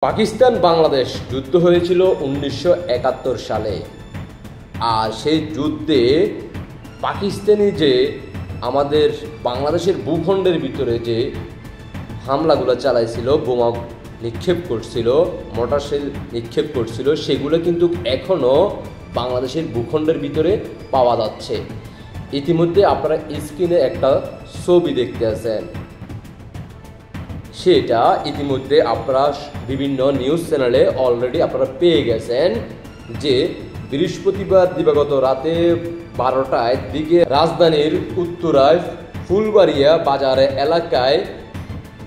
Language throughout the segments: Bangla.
পাকিস্তান বাংলাদেশ যুদ্ধ হয়েছিল 1971 সালে। আর সেই যুদ্ধে পাকিস্তানি যে আমাদের বাংলাদেশের ভূখণ্ডের ভিতরে যে হামলাগুলো চালাইছিল, বোমা নিক্ষেপ করছিল, মোটর শেল নিক্ষেপ করছিল, সেগুলো কিন্তু এখনও বাংলাদেশের ভূখণ্ডের ভিতরে পাওয়া যাচ্ছে। ইতিমধ্যে আপনারা স্ক্রিনে একটা ছবি দেখতে আছেন, সেটা ইতিমধ্যে আপনারা বিভিন্ন নিউজ চ্যানেলে অলরেডি আপনারা পেয়ে গেছেন যে বৃহস্পতিবার দিবাগত রাতে 12টার দিকে রাজধানীর উত্তরায় ফুলবাড়িয়া বাজারে এলাকায়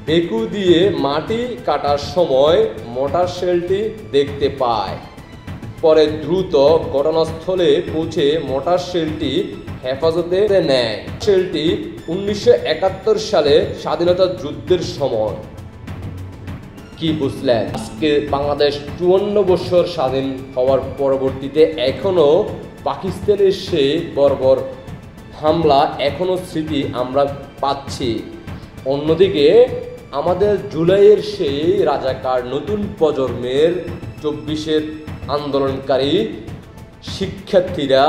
বেকু দিয়ে মাটি কাটার সময় মোটর শেলটি দেখতে পায়। পরে দ্রুত ঘটনাস্থলে পৌঁছে মোটর শেলটি হেফাজতে নেয়। শেলটি 1971 সালে স্বাধীনতা যুদ্ধের সময়। কি বুঝলেন? আজকে বাংলাদেশ 54 বছর স্বাধীন হওয়ার পরবর্তীতে এখনো পাকিস্তানের সেই বর্বর হামলা এখনো স্মৃতি আমরা পাচ্ছি। অন্যদিকে আমাদের জুলাইয়ের সেই রাজাকার নতুন প্রজন্মের 24-এর আন্দোলনকারী শিক্ষার্থীরা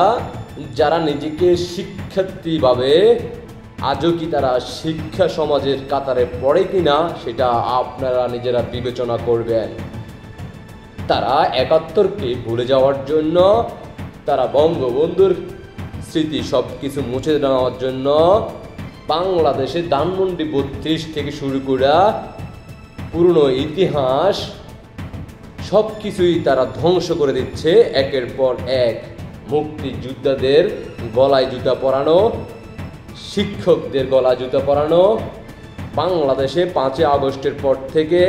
যারা নিজেকে শিক্ষার্থী ভাবে, আজও কি তারা শিক্ষা সমাজের কাতারে পড়ে কিনা সেটা আপনারা নিজেরা বিবেচনা করবেন। তারা 71কে ভুলে যাওয়ার জন্য, তারা বঙ্গবন্ধুর স্মৃতি সব কিছু মুছে নেওয়ার জন্য বাংলাদেশে ধানমন্ডি 32 থেকে শুরু করে পুরনো ইতিহাস সব কিছুই তারা ধ্বংস করে দিচ্ছে একের পর এক। মুক্তিযোদ্ধাদের গলায় জুতা পরানো, শিক্ষকদের গলায় জুতা পরানো। বাংলাদেশে 5 আগস্টের পর থেকে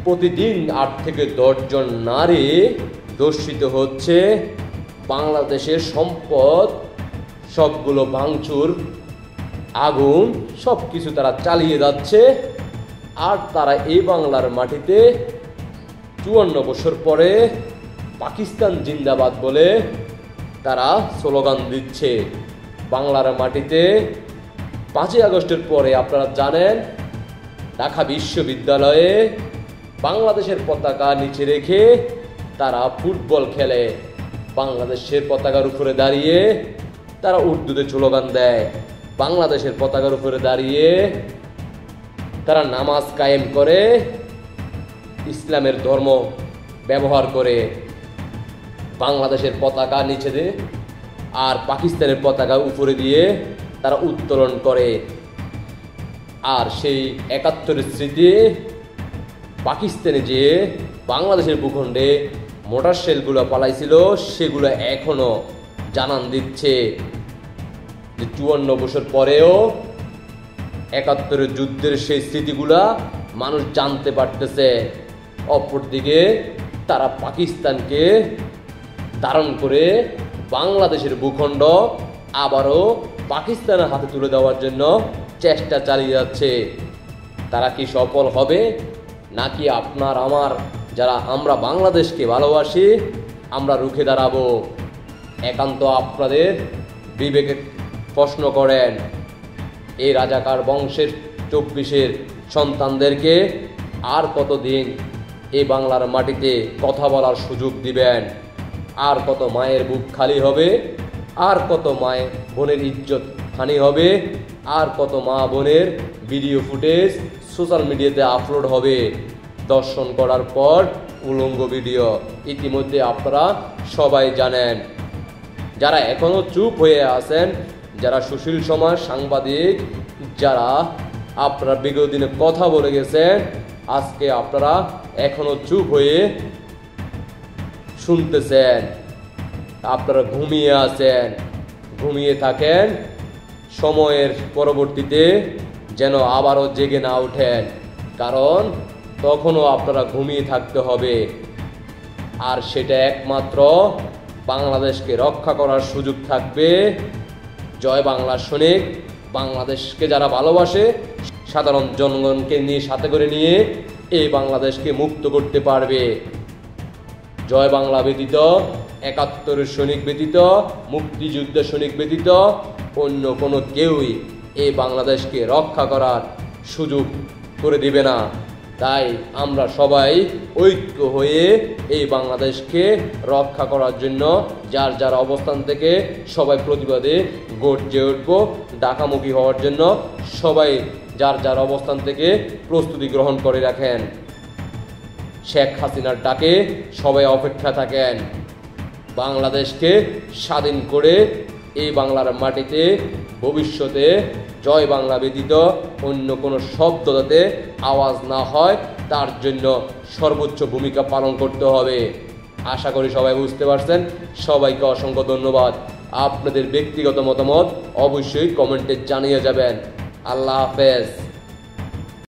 প্রতিদিন 8 থেকে 10 জন নারী ধর্ষিত হচ্ছে। বাংলাদেশের সম্পদ সবগুলো ভাঙচুর, আগুন সব কিছু তারা চালিয়ে যাচ্ছে। আর তারা এই বাংলার মাটিতে 54 বছর পরে পাকিস্তান জিন্দাবাদ বলে তারা স্লোগান দিচ্ছে। বাংলার মাটিতে 5 আগস্টের পরে আপনারা জানেন ঢাকা বিশ্ববিদ্যালয়ে বাংলাদেশের পতাকা নিচে রেখে তারা ফুটবল খেলে। বাংলাদেশের পতাকার উপরে দাঁড়িয়ে তারা উর্দুতে স্লোগান দেয়। বাংলাদেশের পতাকার উপরে দাঁড়িয়ে তারা নামাজ কায়েম করে, ইসলামের ধর্ম ব্যবহার করে। বাংলাদেশের পতাকা নিচে দিয়ে আর পাকিস্তানের পতাকা উপরে দিয়ে তারা উত্তোলন করে। আর সেই 71-এর স্মৃতি পাকিস্তানে যে বাংলাদেশের ভূখণ্ডে মোটর শেলগুলো পালাইছিল সেগুলো এখনো জানান দিচ্ছে যে 54 বছর পরেও 71-এর যুদ্ধের সেই স্মৃতিগুলা মানুষ জানতে পারতেছে। অপরদিকে তারা পাকিস্তানকে ধারণ করে বাংলাদেশের ভূখণ্ড আবারও পাকিস্তানের হাতে তুলে দেওয়ার জন্য চেষ্টা চালিয়ে যাচ্ছে। তারা কি সফল হবে, নাকি আপনার আমার যারা আমরা বাংলাদেশকে ভালোবাসি আমরা রুখে দাঁড়াবো? একান্ত আপনাদের বিবেকে প্রশ্ন করেন। এই রাজাকার বংশের 24-এর সন্তানদেরকে আর কতদিন এই বাংলার মাটিতে কথা বলার সুযোগ দিবেন? আর কত মায়ের বুক খালি হবে? আর কত মায়ের বোনের ইজ্জত হানি হবে? আর কত মা বোনের ভিডিও ফুটেজ সোশ্যাল মিডিয়াতে আপলোড হবে দর্শন করার পর উলঙ্গ ভিডিও? ইতিমধ্যে আপনারা সবাই জানেন। যারা এখনো চুপ হয়ে আছেন, যারা সুশীল সমাজ সাংবাদিক, যারা আপনারা বিগত দিনে কথা বলে গেছেন, আজকে আপনারা এখনো চুপ হয়ে শুনতেছেন। আপনারা ঘুমিয়ে আছেন, ঘুমিয়ে থাকেন। সময়ের পরবর্তীতে যেন আবারও জেগে না ওঠেন, কারণ তখনও আপনারা ঘুমিয়ে থাকতে হবে। আর সেটা একমাত্র বাংলাদেশকে রক্ষা করার সুযোগ থাকবে জয় বাংলার সৈনিক। বাংলাদেশকে যারা ভালোবাসে, সাধারণ জনগণকে নিয়ে সাথে করে নিয়ে এই বাংলাদেশকে মুক্ত করতে পারবে। জয় বাংলা ব্যতীত, 71-এর সৈনিক ব্যতীত, মুক্তিযুদ্ধের সৈনিক ব্যতীত অন্য কোনো কেউই এই বাংলাদেশকে রক্ষা করার সুযোগ করে দিবে না। তাই আমরা সবাই ঐক্য হয়ে এই বাংলাদেশকে রক্ষা করার জন্য যার যার অবস্থান থেকে সবাই প্রতিবাদে গর্জে উঠব। ঢাকামুখী হওয়ার জন্য সবাই যার যার অবস্থান থেকে প্রস্তুতি গ্রহণ করে রাখেন। শেখ হাসিনার ডাকে সবাই অপেক্ষা থাকেন। বাংলাদেশকে স্বাধীন করে এই বাংলার মাটিতে ভবিষ্যতে জয় বাংলা ব্যতীত অন্য কোনো শব্দ যাতে আওয়াজ না হয় তার জন্য সর্বোচ্চ ভূমিকা পালন করতে হবে। আশা করি সবাই বুঝতে পারছেন। সবাইকে অসংখ্য ধন্যবাদ। আপনাদের ব্যক্তিগত মতামত অবশ্যই কমেন্টে জানিয়ে যাবেন। আল্লাহ হাফেজ।